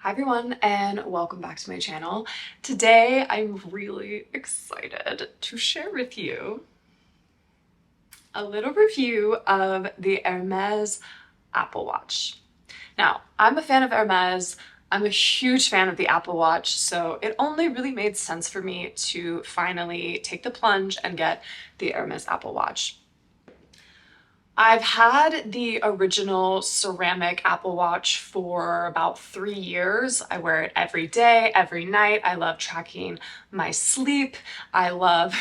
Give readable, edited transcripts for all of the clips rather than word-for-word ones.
Hi everyone and welcome back to my channel. Today I'm really excited to share with you a little review of the Hermès Apple Watch. Now, I'm a fan of Hermès. I'm a huge fan of the Apple Watch, so it only really made sense for me to finally take the plunge and get the Hermès Apple Watch. I've had the original ceramic Apple Watch for about 3 years. I wear it every day, every night. I love tracking my sleep. I love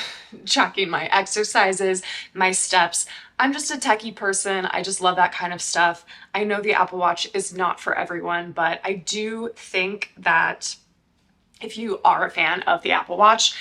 tracking my exercises, my steps. I'm just a techie person. I just love that kind of stuff. I know the Apple Watch is not for everyone, but I do think that if you are a fan of the Apple Watch,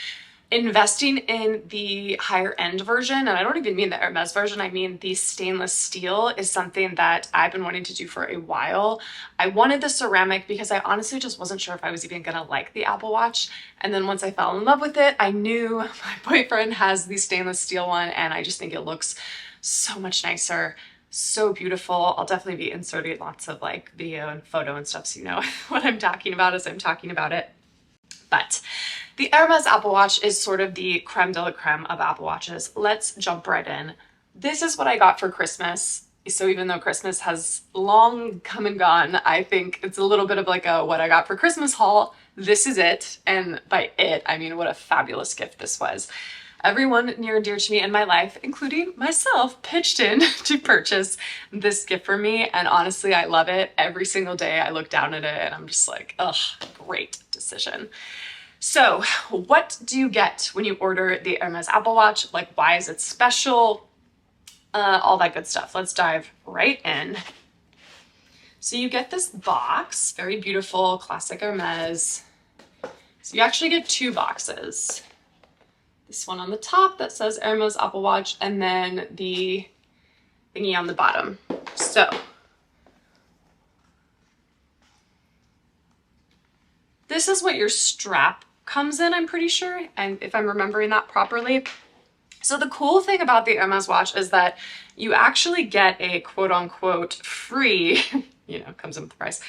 investing in the higher end version, and I don't even mean the Hermes version, I mean the stainless steel, is something that I've been wanting to do for a while. I wanted the ceramic because I honestly just wasn't sure if I was even gonna like the Apple Watch. And then once I fell in love with it, I knew my boyfriend has the stainless steel one and I just think it looks so much nicer. So beautiful. I'll definitely be inserting lots of like video and photo and stuff so you know what I'm talking about as I'm talking about it. But the Hermès Apple Watch is sort of the creme de la creme of Apple Watches. Let's jump right in. This is what I got for Christmas. So even though Christmas has long come and gone, I think it's a little bit of like a what I got for Christmas haul. This is it. And by it, I mean what a fabulous gift this was. Everyone near and dear to me in my life, including myself, pitched in to purchase this gift for me. And honestly, I love it. Every single day I look down at it and I'm just like, ugh, great decision. So what do you get when you order the Hermès Apple Watch? Like, why is it special? All that good stuff. Let's dive right in. So you get this box, very beautiful, classic Hermès. So you actually get two boxes. This one on the top that says Hermès Apple Watch, and then the thingy on the bottom. So this is what your strap comes in, I'm pretty sure, and if I'm remembering that properly. So the cool thing about the Hermès watch is that you actually get a quote unquote free, comes in with the price,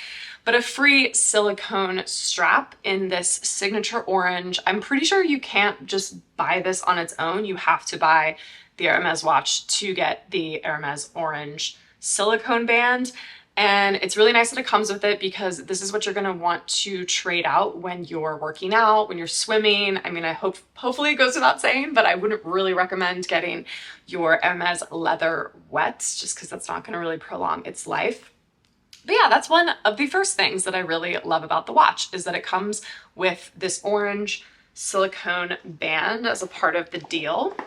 but a free silicone strap in this signature orange. I'm pretty sure you can't just buy this on its own. You have to buy the Hermès watch to get the Hermès orange silicone band. And it's really nice that it comes with it because this is what you're gonna want to trade out when you're working out, when you're swimming. I mean, hopefully it goes without saying, but I wouldn't really recommend getting your Hermès leather wet just because that's not gonna really prolong its life. But yeah, that's one of the first things that I really love about the watch is that it comes with this orange silicone band as a part of the deal.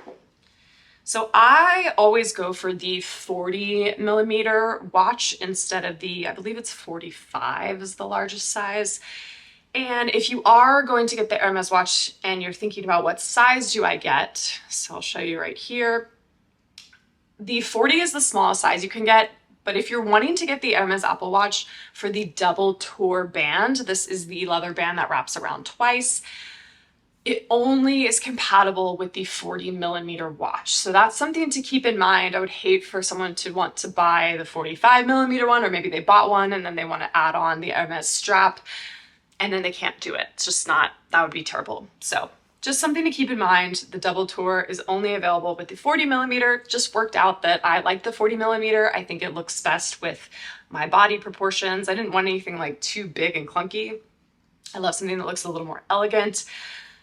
So I always go for the 40 millimeter watch instead of the, I believe it's 45 is the largest size. And if you are going to get the Hermès watch and you're thinking about what size do I get, so I'll show you right here. The 40 is the smallest size you can get, but if you're wanting to get the Hermès Apple Watch for the double tour band, this is the leather band that wraps around twice. It only is compatible with the 40 millimeter watch. So that's something to keep in mind. I would hate for someone to want to buy the 45 millimeter one, or maybe they bought one and then they want to add on the Hermès strap and then they can't do it. It's just not, that would be terrible. So just something to keep in mind. The double tour is only available with the 40 millimeter. Just worked out that I like the 40 millimeter. I think it looks best with my body proportions. I didn't want anything like too big and clunky. I love something that looks a little more elegant.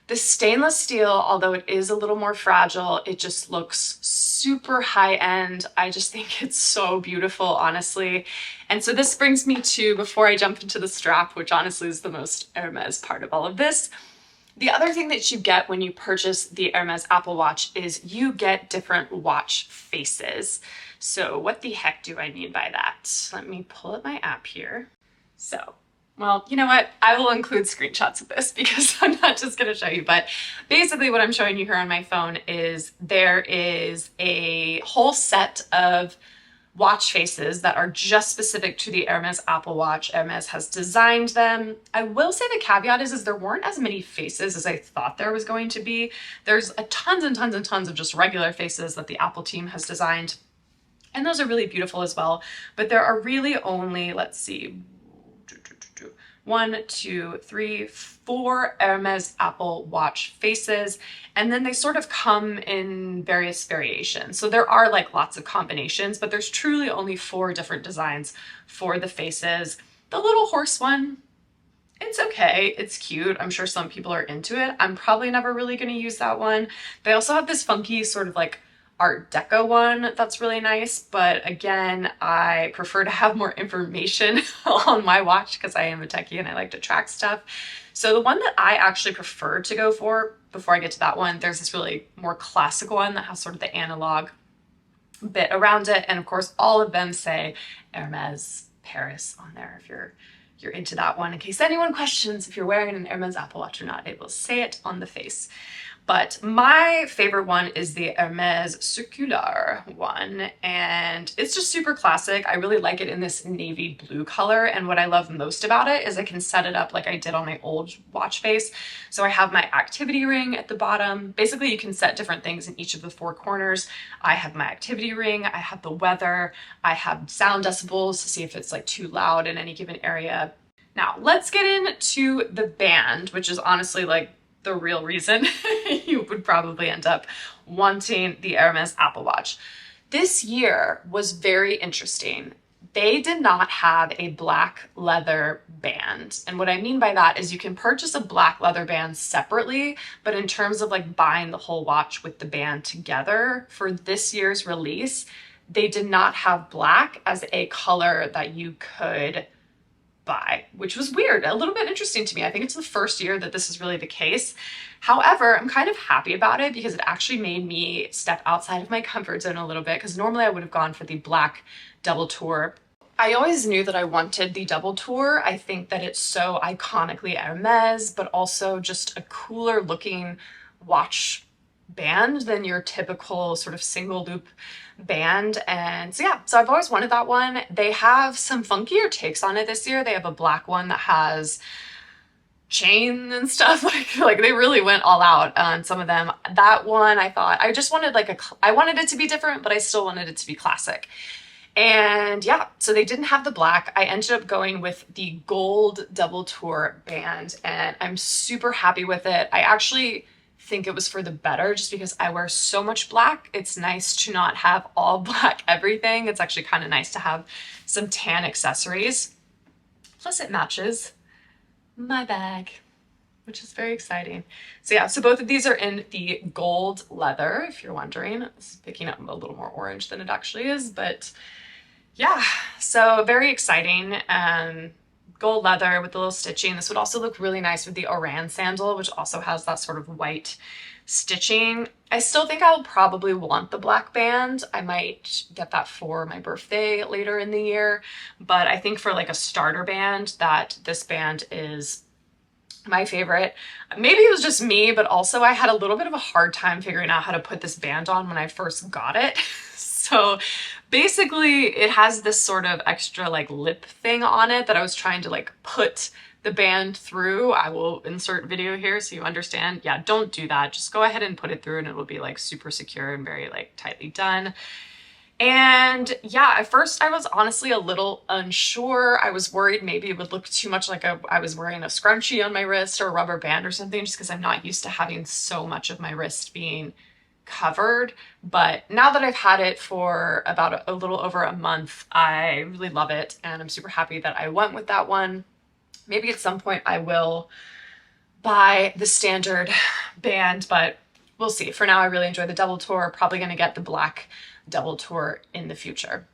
The stainless steel, although it is a little more fragile, it just looks super high end. I just think it's so beautiful, honestly. And so this brings me to, before I jump into the strap, which honestly is the most Hermès part of all of this, the other thing that you get when you purchase the Hermès Apple Watch is you get different watch faces. So what the heck do I mean by that? Let me pull up my app here. So, well, you know what? I will include screenshots of this because I'm not just going to show you, but basically what I'm showing you here on my phone is there is a whole set of watch faces that are just specific to the Hermès Apple Watch. Hermès has designed them. I will say the caveat is there weren't as many faces as I thought there was going to be. There's tons and tons and tons of just regular faces that the Apple team has designed. And those are really beautiful as well. But there are really only, let's see, one, two, three, four Hermès Apple Watch faces, and then they sort of come in various variations. So there are like lots of combinations, but there's truly only four different designs for the faces. The little horse one, it's okay, it's cute. I'm sure some people are into it. I'm probably never really going to use that one. They also have this funky sort of like Art Deco one that's really nice, but again, I prefer to have more information on my watch because I am a techie and I like to track stuff. So the one that I actually prefer to go for, before I get to that one, there's this really more classic one that has sort of the analog bit around it, and of course all of them say Hermes Paris on there if you're into that one, in case anyone questions if you're wearing an Hermes Apple Watch or not. It will say it on the face. But my favorite one is the Hermès Circular one, and it's just super classic. I really like it in this navy blue color, and what I love most about it is I can set it up like I did on my old watch face. So I have my activity ring at the bottom. Basically, you can set different things in each of the four corners. I have my activity ring, I have the weather, I have sound decibels to see if it's like too loud in any given area. Now, let's get into the band, which is honestly like the real reason you would probably end up wanting the Hermès Apple Watch. This year was very interesting. They did not have a black leather band. And what I mean by that is you can purchase a black leather band separately, but in terms of like buying the whole watch with the band together for this year's release, they did not have black as a color that you could buy, which was weird, a little bit interesting to me. I think it's the first year that this is really the case. However, I'm kind of happy about it because it actually made me step outside of my comfort zone a little bit, because normally I would have gone for the black double tour. I always knew that I wanted the double tour. I think that it's so iconically Hermes, but also just a cooler looking watch band than your typical sort of single loop band. And so yeah, so I've always wanted that one. They have some funkier takes on it this year. They have a black one that has chain and stuff, like they really went all out on some of them. That one, I thought I just wanted like I wanted it to be different, but I still wanted it to be classic. And yeah, so they didn't have the black. I ended up going with the gold double tour band, and I'm super happy with it. I actually think it was for the better just because I wear so much black. It's nice to not have all black everything. It's actually kind of nice to have some tan accessories. Plus it matches my bag, which is very exciting. So yeah, so both of these are in the gold leather, if you're wondering. It's picking up a little more orange than it actually is, but yeah, so very exciting. Gold leather with the little stitching. This would also look really nice with the Oran sandal, which also has that sort of white stitching. I still think I'll probably want the black band. I might get that for my birthday later in the year, but I think for like a starter band, that this band is my favorite. Maybe it was just me, but also I had a little bit of a hard time figuring out how to put this band on when I first got it. So basically it has this sort of extra like lip thing on it that I was trying to like put the band through. I will insert video here so you understand. Yeah, don't do that. Just go ahead and put it through and it will be like super secure and very like tightly done. And yeah, at first I was honestly a little unsure. I was worried maybe it would look too much like I was wearing a scrunchie on my wrist or a rubber band or something, just because I'm not used to having so much of my wrist being covered. But now that I've had it for about a little over a month, I really love it and I'm super happy that I went with that one. Maybe at some point I will buy the standard band, but we'll see. For now, I really enjoy the double tour. Probably going to get the black double tour in the future.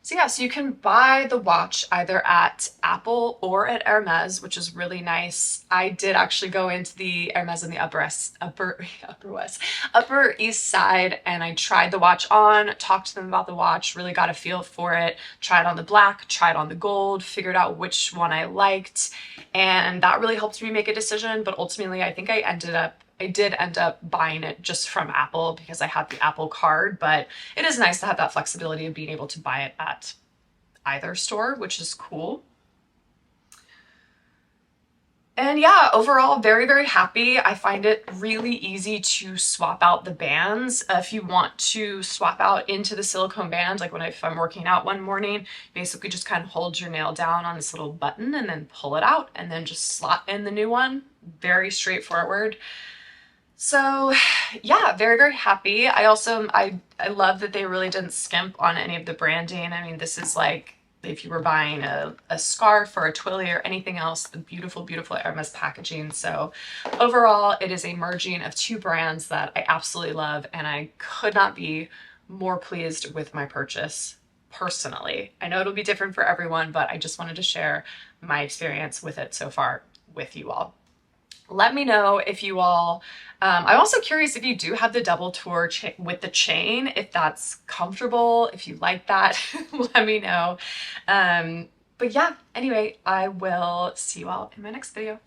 So yeah, so you can buy the watch either at Apple or at Hermes, which is really nice. I did actually go into the Hermes in the Upper East Side, and I tried the watch on, talked to them about the watch, really got a feel for it, tried on the black, tried on the gold, figured out which one I liked, and that really helped me make a decision. But ultimately, I think I did end up buying it just from Apple because I had the Apple card, but it is nice to have that flexibility of being able to buy it at either store, which is cool. And yeah, overall, very, very happy. I find it really easy to swap out the bands. If you want to swap out into the silicone band, like if I'm working out one morning, basically just kind of hold your nail down on this little button and then pull it out and then just slot in the new one. Very straightforward. So yeah, very, very happy. I love that they really didn't skimp on any of the branding. I mean, this is like if you were buying a scarf or a twilly or anything else, the beautiful, beautiful Hermes packaging. So overall, it is a merging of two brands that I absolutely love, and I could not be more pleased with my purchase personally. I know it'll be different for everyone, but I just wanted to share my experience with it so far with you all. Let me know if you all, I'm also curious if you do have the double tour with the chain, if that's comfortable, if you like that, let me know. But yeah, anyway, I will see you all in my next video.